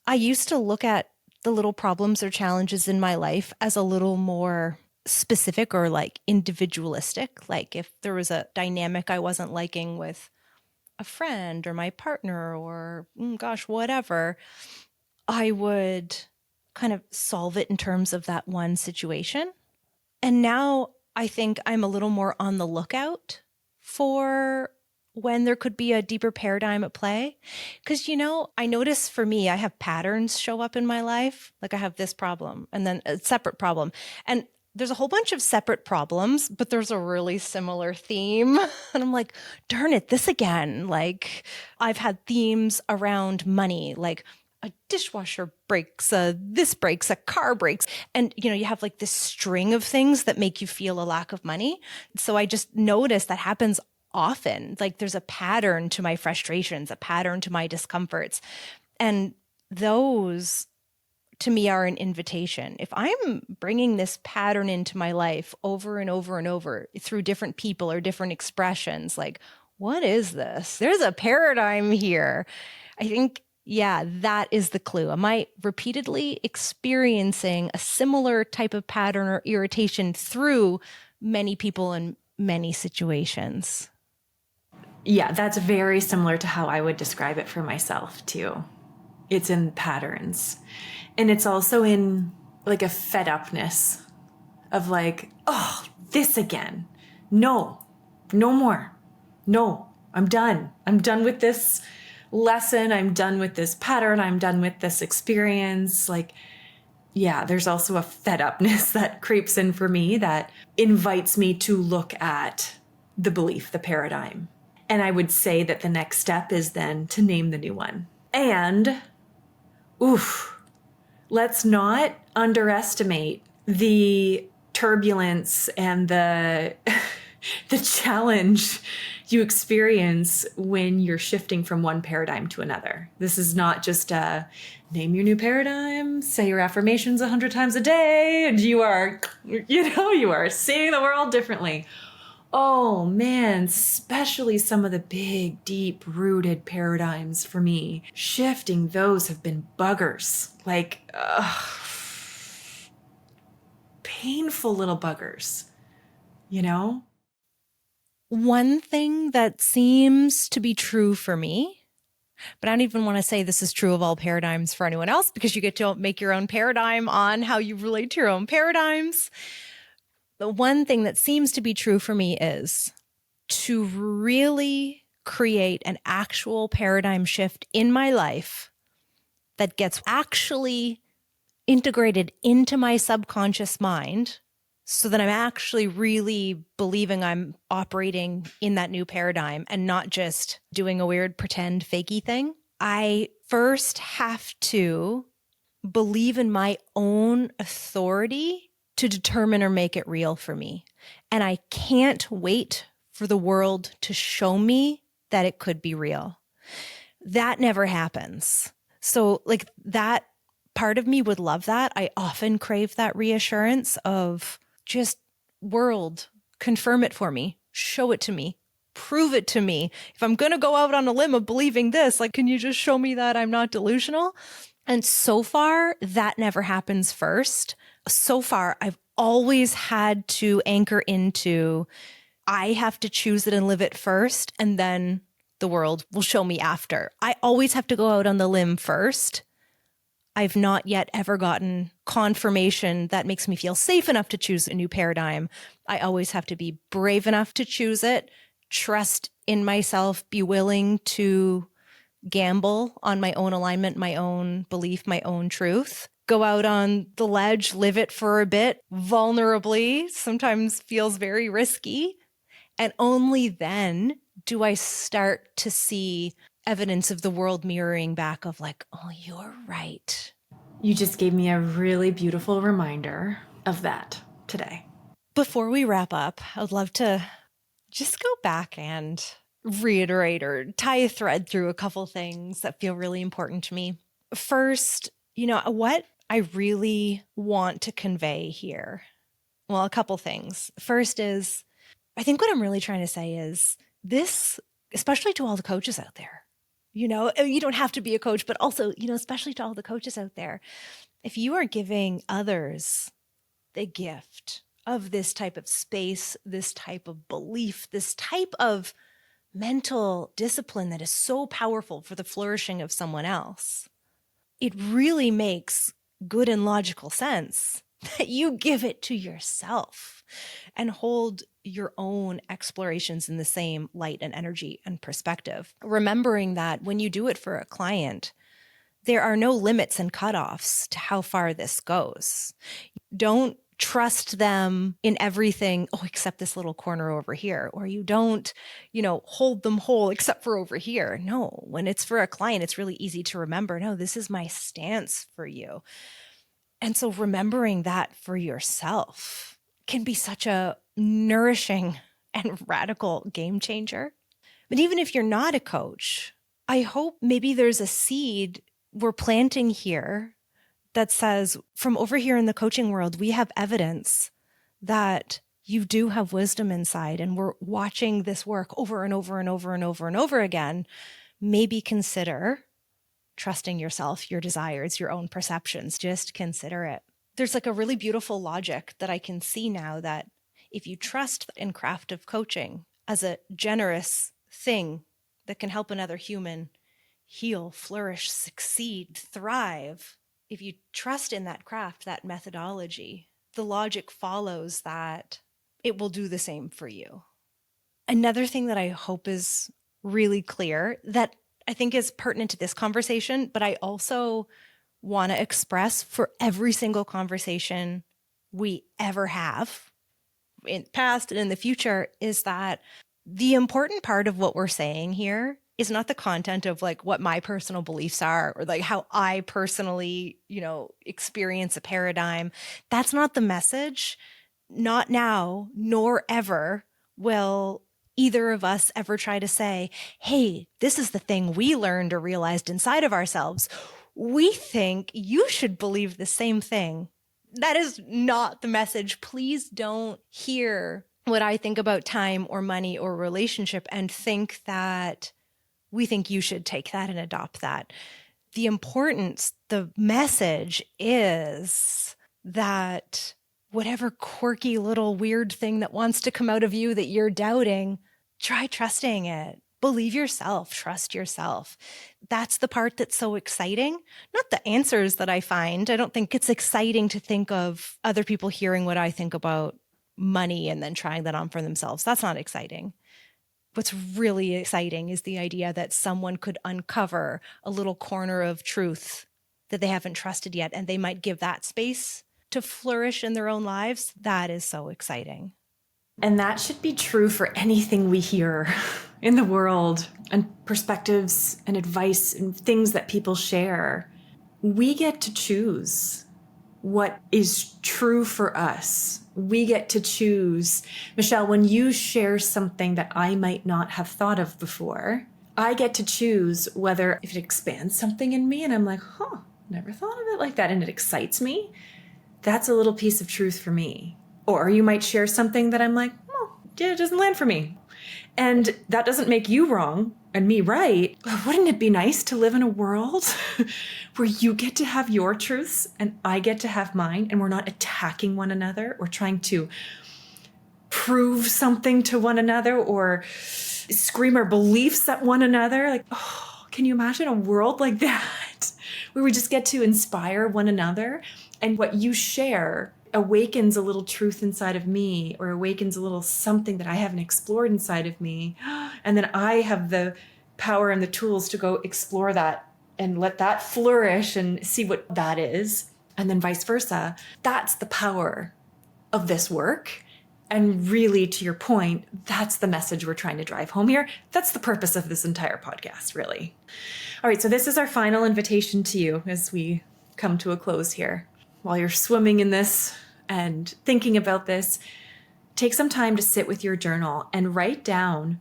I used to look at the little problems or challenges in my life as a little more specific or like individualistic. Like if there was a dynamic I wasn't liking with a friend or my partner or gosh, whatever, I would kind of solve it in terms of that one situation. And now I think I'm a little more on the lookout for when there could be a deeper paradigm at play. Because, I notice for me, I have patterns show up in my life. Like I have this problem and then a separate problem. And there's a whole bunch of separate problems, but there's a really similar theme. And I'm like, darn it, this again. Like I've had themes around money, like a dishwasher breaks, this breaks, a car breaks. And, you have like this string of things that make you feel a lack of money. So I just notice that happens often. Like there's a pattern to my frustrations, a pattern to my discomforts. And those to me are an invitation. If I'm bringing this pattern into my life over and over and over through different people or different expressions, like, what is this? There's a paradigm here. I think, yeah, that is the clue. Am I repeatedly experiencing a similar type of pattern or irritation through many people and many situations? Yeah, that's very similar to how I would describe it for myself too. It's in patterns. And it's also in like a fed upness of like, oh, this again. No, no more. No, I'm done. I'm done with this lesson. I'm done with this pattern. I'm done with this experience. Like, yeah, there's also a fed upness that creeps in for me that invites me to look at the belief, the paradigm. And I would say that the next step is then to name the new one. And, let's not underestimate the turbulence and the the challenge you experience when you're shifting from one paradigm to another. This is not just a name your new paradigm, say your affirmations 100 times a day, and you are seeing the world differently. Oh man, especially some of the big, deep rooted paradigms for me. Shifting those have been buggers. Like, painful little buggers, One thing that seems to be true for me, but I don't even want to say this is true of all paradigms for anyone else because you get to make your own paradigm on how you relate to your own paradigms. The one thing that seems to be true for me is to really create an actual paradigm shift in my life that gets actually integrated into my subconscious mind so that I'm actually really believing I'm operating in that new paradigm and not just doing a weird pretend fakey thing. I first have to believe in my own authority to determine or make it real for me. And I can't wait for the world to show me that it could be real. That never happens. So like that part of me would love that. I often crave that reassurance of just world, confirm it for me, show it to me, prove it to me. If I'm going to go out on a limb of believing this, like, can you just show me that I'm not delusional? And so far, that never happens first. So far, I've always had to anchor into, I have to choose it and live it first, and then the world will show me after. I always have to go out on the limb first. I've not yet ever gotten confirmation that makes me feel safe enough to choose a new paradigm. I always have to be brave enough to choose it, trust in myself, be willing to gamble on my own alignment, my own belief, my own truth. Go out on the ledge, live it for a bit, vulnerably, sometimes feels very risky. And only then do I start to see evidence of the world mirroring back of like, oh, you're right. You just gave me a really beautiful reminder of that today. Before we wrap up, I would love to just go back and reiterate or tie a thread through a couple things that feel really important to me. First, what I really want to convey here. Well, a couple things. First is, I think what I'm really trying to say is this, especially to all the coaches out there, you don't have to be a coach, but also, especially to all the coaches out there, if you are giving others the gift of this type of space, this type of belief, this type of mental discipline that is so powerful for the flourishing of someone else, it really makes good and logical sense that you give it to yourself and hold your own explorations in the same light and energy and perspective. Remembering that when you do it for a client, there are no limits and cutoffs to how far this goes. Don't trust them in everything, except this little corner over here, or you don't, hold them whole except for over here. No, when it's for a client, it's really easy to remember, no, this is my stance for you. And so remembering that for yourself can be such a nourishing and radical game changer. But even if you're not a coach, I hope maybe there's a seed we're planting here that says, from over here in the coaching world, we have evidence that you do have wisdom inside, and we're watching this work over and over and over and over and over again. Maybe consider trusting yourself, your desires, your own perceptions. Just consider it. There's like a really beautiful logic that I can see now that if you trust in craft of coaching as a generous thing that can help another human heal, flourish, succeed, thrive, if you trust in that craft, that methodology, the logic follows that it will do the same for you. Another thing that I hope is really clear that I think is pertinent to this conversation, but I also want to express for every single conversation we ever have in the past and in the future, is that the important part of what we're saying here is not the content of like what my personal beliefs are or like how I personally, experience a paradigm. That's not the message. Not now, nor ever will either of us ever try to say, hey, this is the thing we learned or realized inside of ourselves. We think you should believe the same thing. That is not the message. Please don't hear what I think about time or money or relationship and think that we think you should take that and adopt that. The importance, the message is that whatever quirky little weird thing that wants to come out of you that you're doubting, try trusting it. Believe yourself, trust yourself. That's the part that's so exciting. Not the answers that I find. I don't think it's exciting to think of other people hearing what I think about money and then trying that on for themselves. That's not exciting. What's really exciting is the idea that someone could uncover a little corner of truth that they haven't trusted yet, and they might give that space to flourish in their own lives. That is so exciting. And that should be true for anything we hear in the world, and perspectives and advice and things that people share. We get to choose what is true for us. We get to choose. Michelle, when you share something that I might not have thought of before, I get to choose whether if it expands something in me and I'm like, never thought of it like that, and it excites me. That's a little piece of truth for me. Or you might share something that I'm like, it doesn't land for me. And that doesn't make you wrong and me right. Wouldn't it be nice to live in a world where you get to have your truths and I get to have mine, and we're not attacking one another or trying to prove something to one another or scream our beliefs at one another? Like, can you imagine a world like that where we just get to inspire one another, and what you share awakens a little truth inside of me, or awakens a little something that I haven't explored inside of me. And then I have the power and the tools to go explore that and let that flourish and see what that is. And then vice versa. That's the power of this work. And really, to your point, that's the message we're trying to drive home here. That's the purpose of this entire podcast, really. All right, so this is our final invitation to you as we come to a close here. While you're swimming in this and thinking about this, take some time to sit with your journal and write down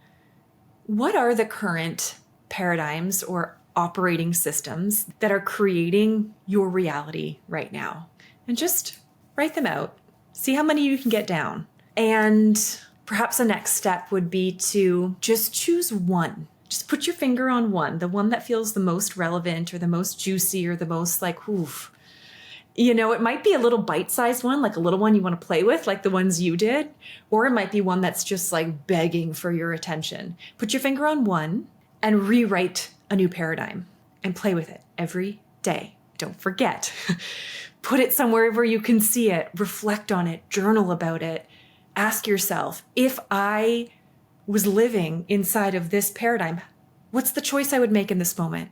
what are the current paradigms or operating systems that are creating your reality right now. And just write them out. See how many you can get down. And perhaps the next step would be to just choose one. Just put your finger on one, the one that feels the most relevant or the most juicy or the most like, oof. You know, it might be a little bite-sized one, like a little one you want to play with, like the ones you did, or it might be one that's just like begging for your attention. Put your finger on one and rewrite a new paradigm and play with it every day. Don't forget. Put it somewhere where you can see it, reflect on it, journal about it. Ask yourself, if I was living inside of this paradigm, what's the choice I would make in this moment?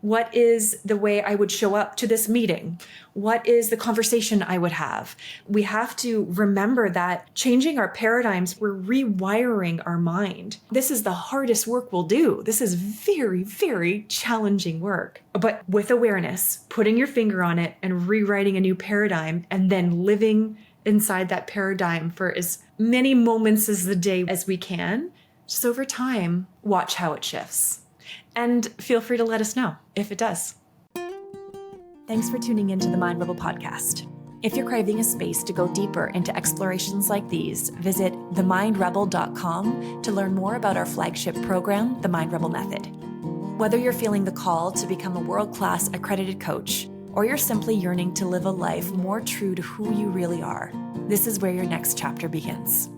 What is the way I would show up to this meeting? What is the conversation I would have? We have to remember that changing our paradigms, we're rewiring our mind. This is the hardest work we'll do. This is very, very challenging work. But with awareness, putting your finger on it and rewriting a new paradigm and then living inside that paradigm for as many moments as the day as we can, just over time, watch how it shifts. And feel free to let us know if it does. Thanks for tuning into the Mind Rebel podcast. If you're craving a space to go deeper into explorations like these, visit themindrebel.com to learn more about our flagship program, The Mind Rebel Method. Whether you're feeling the call to become a world-class accredited coach, or you're simply yearning to live a life more true to who you really are, this is where your next chapter begins.